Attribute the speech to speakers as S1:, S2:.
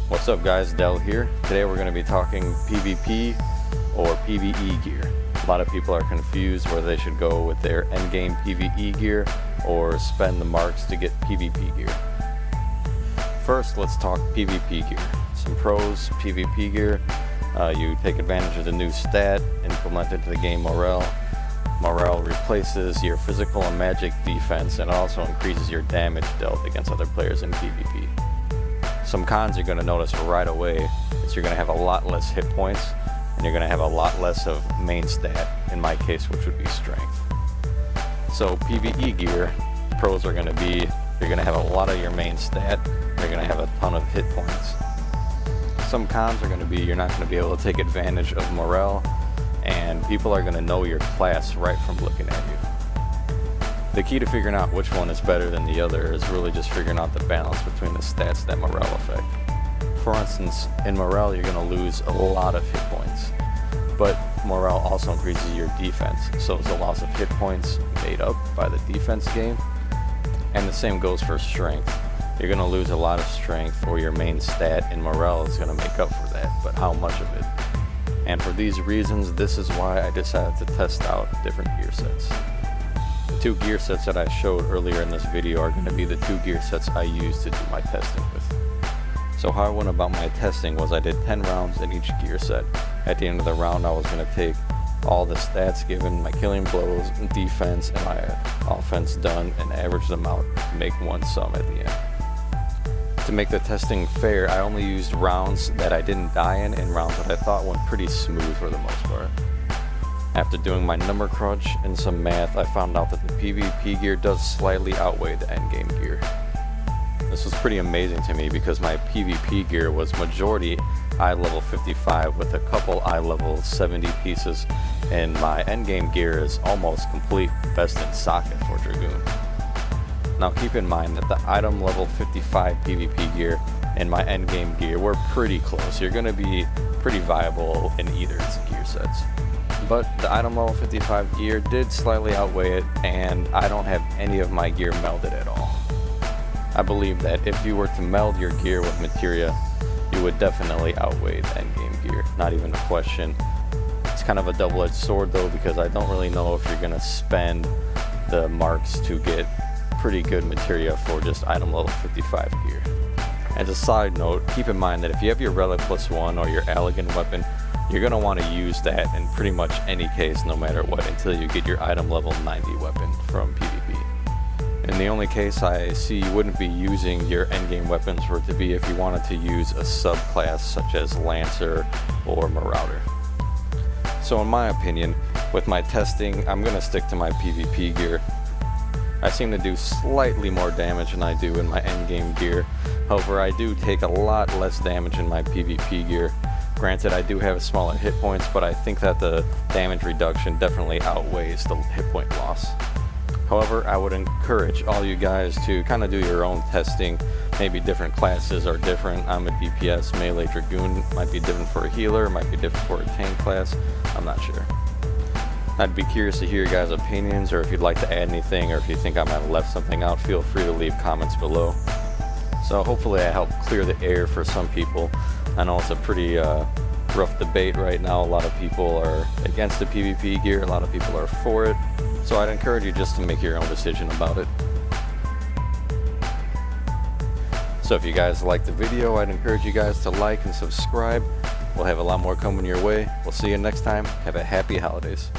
S1: What's up guys, Dell here. Today we're going to be talking PvP or PvE gear. A lot of people are confused whether they should go with their endgame PvE gear or spend the marks to get PvP gear. First, let's talk PvP gear. Some pros, PvP gear. You take advantage of the new stat implemented to the game Morale. Morale replaces your physical and magic defense and also increases your damage dealt against other players in PvP. Some cons you're going to notice right away is you're going to have a lot less hit points and you're going to have a lot less of main stat, in my case, which would be strength. So PvE gear, pros are going to be, you're going to have a lot of your main stat, you're going to have a ton of hit points. Some cons are going to be you're not going to be able to take advantage of morale, and people are going to know your class right from looking at you. The key to figuring out which one is better than the other is really just figuring out the balance between the stats that morale affect. For instance, in morale you're going to lose a lot of hit points, but morale also increases your defense, so it's a loss of hit points made up by the defense gain. And the same goes for strength. You're going to lose a lot of strength, or your main stat in morale is going to make up for that, but how much of it? And for these reasons, this is why I decided to test out different gear sets. The two gear sets that I showed earlier in this video are going to be the two gear sets I used to do my testing with. So how I went about my testing was I did 10 rounds in each gear set. At the end of the round I was going to take all the stats given, my killing blows, defense, and my offense done, and average them out to make one sum at the end. To make the testing fair, I only used rounds that I didn't die in and rounds that I thought went pretty smooth for the most part. After doing my number crunch and some math, I found out that the PvP gear does slightly outweigh the endgame gear. This was pretty amazing to me because my PvP gear was majority eye level 55 with a couple eye level 70 pieces, and my endgame gear is almost complete best in socket for Dragoon. Now keep in mind that the item level 55 PvP gear and my endgame gear were pretty close. You're going to be pretty viable in either gear sets. But the item level 55 gear did slightly outweigh it, and I don't have any of my gear melded at all. I believe that if you were to meld your gear with materia, you would definitely outweigh the endgame gear, not even a question. It's kind of a double-edged sword though, because I don't really know if you're going to spend the marks to get pretty good materia for just item level 55 gear. As a side note, keep in mind that if you have your Relic +1 or your Allegan weapon, you're going to want to use that in pretty much any case, no matter what, until you get your item level 90 weapon from PvP. In the only case I see you wouldn't be using your endgame weapons were to be if you wanted to use a subclass such as Lancer or Marauder. So in my opinion, with my testing, I'm going to stick to my PvP gear. I seem to do slightly more damage than I do in my endgame gear. However, I do take a lot less damage in my PvP gear. Granted, I do have smaller hit points, but I think that the damage reduction definitely outweighs the hit point loss. However, I would encourage all you guys to kind of do your own testing. Maybe different classes are different. I'm a DPS, melee, Dragoon. Might be different for a healer, might be different for a tank class. I'm not sure. I'd be curious to hear your guys' opinions, or if you'd like to add anything, or if you think I might have left something out, feel free to leave comments below. So hopefully I helped clear the air for some people. I know it's a pretty rough debate right now. A lot of people are against the PvP gear, a lot of people are for it. So I'd encourage you just to make your own decision about it. So if you guys liked the video, I'd encourage you guys to like and subscribe. We'll have a lot more coming your way. We'll see you next time. Have a happy holidays.